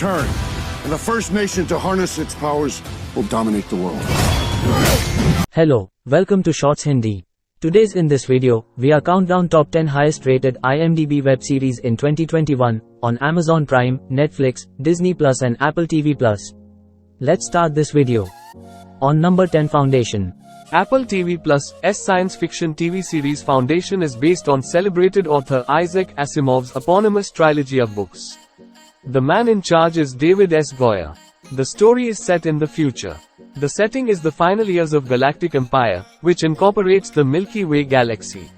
turn, and the first nation to harness its powers will dominate the world. Hello, welcome to Shorts Hindi. Today's in this video, we are countdown top 10 highest rated IMDB web series in 2021 on Amazon Prime, Netflix, Disney Plus and Apple TV Plus. Let's start this video. On number 10, Foundation. Apple TV Plus' science fiction TV series Foundation is based on celebrated author Isaac Asimov's eponymous trilogy of books. The man in charge is David S. Goyer. The story is set in the future. The setting is the final years of Galactic Empire, which incorporates the Milky Way galaxy.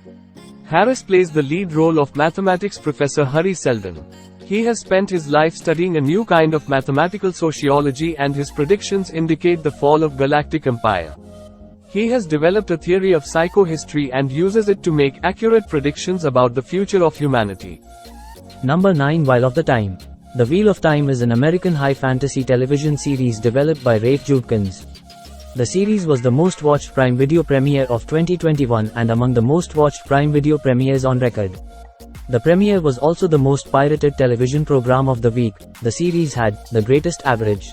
Harris plays the lead role of mathematics professor Hari Seldon. He has spent his life studying a new kind of mathematical sociology, and his predictions indicate the fall of Galactic Empire. He has developed a theory of psychohistory and uses it to make accurate predictions about the future of humanity. Number 9, Wheel of Time. The Wheel of Time is an American high fantasy television series developed by Rafe Judkins. The series was the most watched Prime Video premiere of 2021 and among the most watched Prime Video premieres on record. The premiere was also the most pirated television program of the week. The series had the greatest average.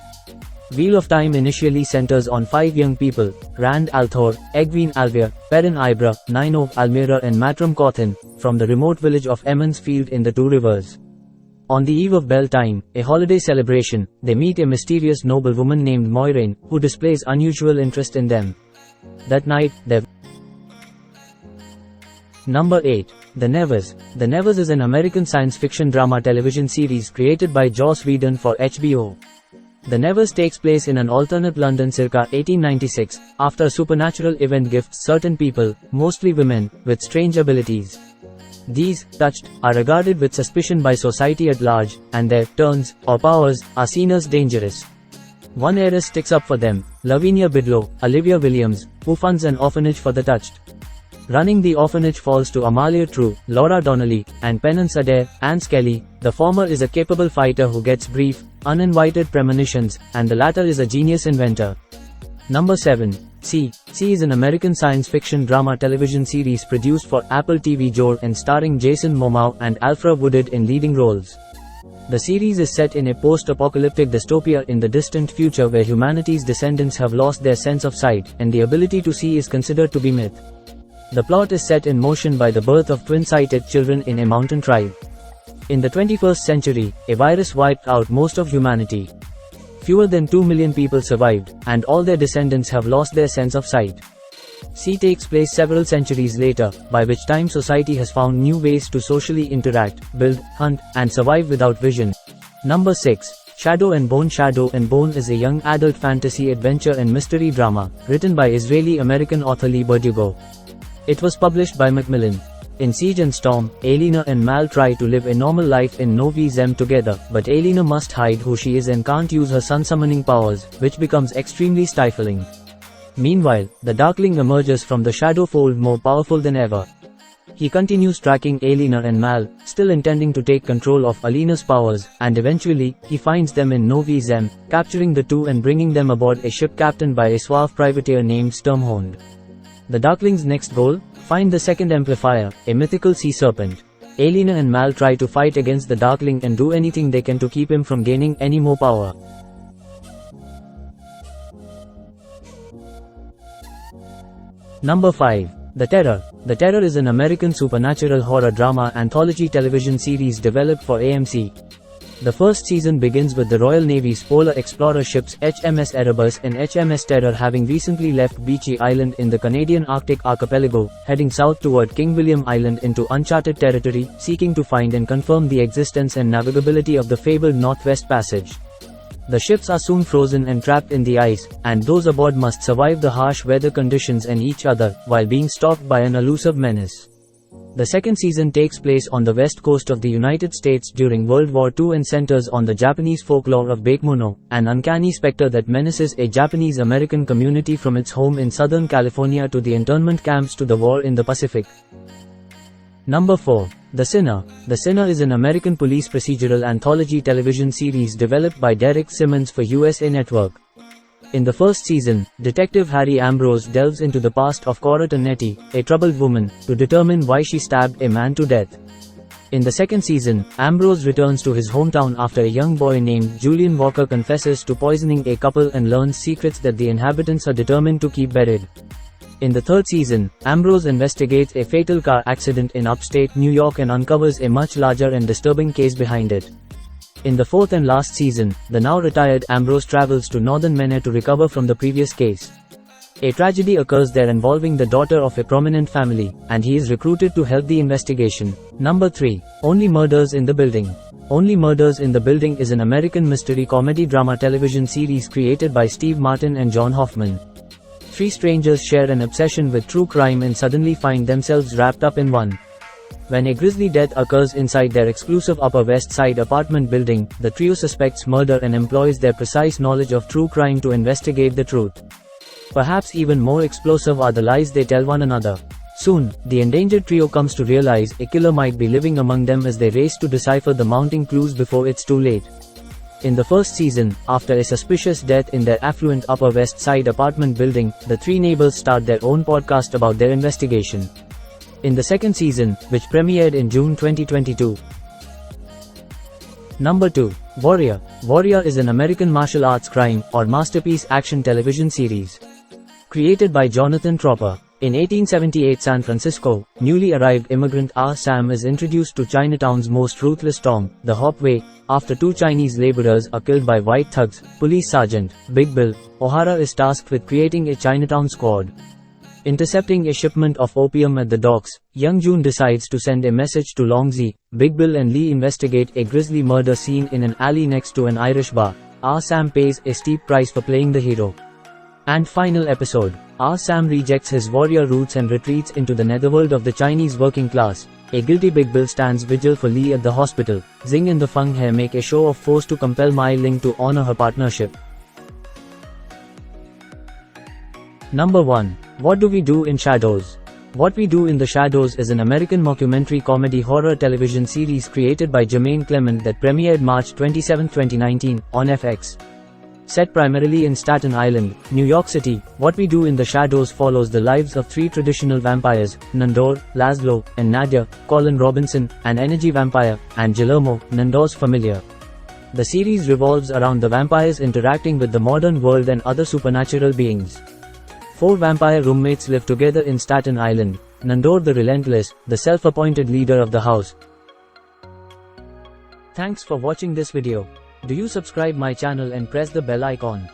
Wheel of Time initially centers on 5 young people, Rand al'Thor, Egwene Alvear, Perrin Ibra, Nynaeve Almira and Matram Cauthon, from the remote village of Emmons Field in the Two Rivers. On the eve of Bell Time, a holiday celebration, they meet a mysterious noblewoman named Moiraine, who displays unusual interest in them. That night, Number 8. The Nevers. The Nevers is an American science fiction drama television series created by Joss Whedon for HBO. The Nevers takes place in an alternate London circa 1896, after a supernatural event gifts certain people, mostly women, with strange abilities. These, touched, are regarded with suspicion by society at large, and their turns, or powers, are seen as dangerous. One heiress sticks up for them, Lavinia Bidlow, Olivia Williams, who funds an orphanage for the touched. Running the orphanage falls to Amalia True, Laura Donnelly, and Penance Adair, Anne Skelly. The former is a capable fighter who gets brief, uninvited premonitions, and the latter is a genius inventor. Number 7. C is an American science fiction drama television series produced for Apple TV and starring Jason Momoa and Alfre Woodard in leading roles. The series is set in a post-apocalyptic dystopia in the distant future where humanity's descendants have lost their sense of sight, and the ability to see is considered to be myth. The plot is set in motion by the birth of twin-sighted children in a mountain tribe. In the 21st century, a virus wiped out most of humanity. Fewer than 2 million people survived, and all their descendants have lost their sense of sight. C takes place several centuries later, by which time society has found new ways to socially interact, build, hunt, and survive without vision. Number 6. Shadow and Bone. Shadow and Bone is a young adult fantasy adventure and mystery drama, written by Israeli-American author Lee Berdugo. It was published by Macmillan. In Siege and Storm, Alina and Mal try to live a normal life in Novi Zem together, but Alina must hide who she is and can't use her sun-summoning powers, which becomes extremely stifling. Meanwhile, the Darkling emerges from the Shadow Fold more powerful than ever. He continues tracking Alina and Mal, still intending to take control of Alina's powers, and eventually, he finds them in Novi Zem, capturing the two and bringing them aboard a ship captained by a suave privateer named Sturmhond. The Darkling's next goal? Find the second amplifier, a mythical sea serpent. Alina and Mal try to fight against the Darkling and do anything they can to keep him from gaining any more power. Number 5. The Terror. The Terror is an American supernatural horror drama anthology television series developed for AMC. The first season begins with the Royal Navy's polar explorer ships HMS Erebus and HMS Terror having recently left Beechy Island in the Canadian Arctic archipelago, heading south toward King William Island into uncharted territory, seeking to find and confirm the existence and navigability of the fabled Northwest Passage. The ships are soon frozen and trapped in the ice, and those aboard must survive the harsh weather conditions and each other, while being stalked by an elusive menace. The second season takes place on the west coast of the United States during World War II and centers on the Japanese folklore of Bakemono, an uncanny specter that menaces a Japanese-American community from its home in Southern California to the internment camps to the war in the Pacific. Number 4. The Sinner. The Sinner is an American police procedural anthology television series developed by Derek Simmons for USA Network. In the first season, Detective Harry Ambrose delves into the past of Cora Tonetti, a troubled woman, to determine why she stabbed a man to death. In the second season, Ambrose returns to his hometown after a young boy named Julian Walker confesses to poisoning a couple and learns secrets that the inhabitants are determined to keep buried. In the third season, Ambrose investigates a fatal car accident in upstate New York and uncovers a much larger and disturbing case behind it. In the fourth and last season, the now retired Ambrose travels to northern Maine to recover from the previous case. A tragedy occurs there involving the daughter of a prominent family, and he is recruited to help the investigation. Number 3. Only Murders in the Building. Only Murders in the Building is an American mystery comedy drama television series created by Steve Martin and John Hoffman. Three strangers share an obsession with true crime and suddenly find themselves wrapped up in one. When a grisly death occurs inside their exclusive Upper West Side apartment building, the trio suspects murder and employs their precise knowledge of true crime to investigate the truth. Perhaps even more explosive are the lies they tell one another. Soon, the endangered trio comes to realize a killer might be living among them as they race to decipher the mounting clues before it's too late. In the first season, after a suspicious death in their affluent Upper West Side apartment building, the three neighbors start their own podcast about their investigation. In the second season, which premiered in June 2022. Number 2. Warrior. Warrior is an American martial arts crime or masterpiece action television series. Created by Jonathan Tropper. In 1878 San Francisco, newly arrived immigrant R. Sam is introduced to Chinatown's most ruthless Tom, the Hopway, after two Chinese laborers are killed by white thugs. Police Sergeant Big Bill O'Hara is tasked with creating a Chinatown squad. Intercepting a shipment of opium at the docks, young June decides to send a message to Longzi. Big Bill and Lee investigate a grisly murder scene in an alley next to an Irish bar. R. Sam pays a steep price for playing the hero. And final episode. R. Sam rejects his warrior roots and retreats into the netherworld of the Chinese working class. A guilty Big Bill stands vigil for Lee at the hospital. Xing and the Feng He make a show of force to compel Mai Ling to honor her partnership. Number 1. What Do We Do in Shadows? What We Do in the Shadows is an American mockumentary comedy horror television series created by Jermaine Clement that premiered March 27, 2019, on FX. Set primarily in Staten Island, New York City, What We Do in the Shadows follows the lives of three traditional vampires, Nandor, Laszlo, and Nadia, Colin Robinson, an energy vampire, and Guillermo, Nandor's familiar. The series revolves around the vampires interacting with the modern world and other supernatural beings. Four vampire roommates live together in Staten Island. Nandor the Relentless, the self-appointed leader of the house. Thanks for watching this video. Do you subscribe my channel and press the bell icon?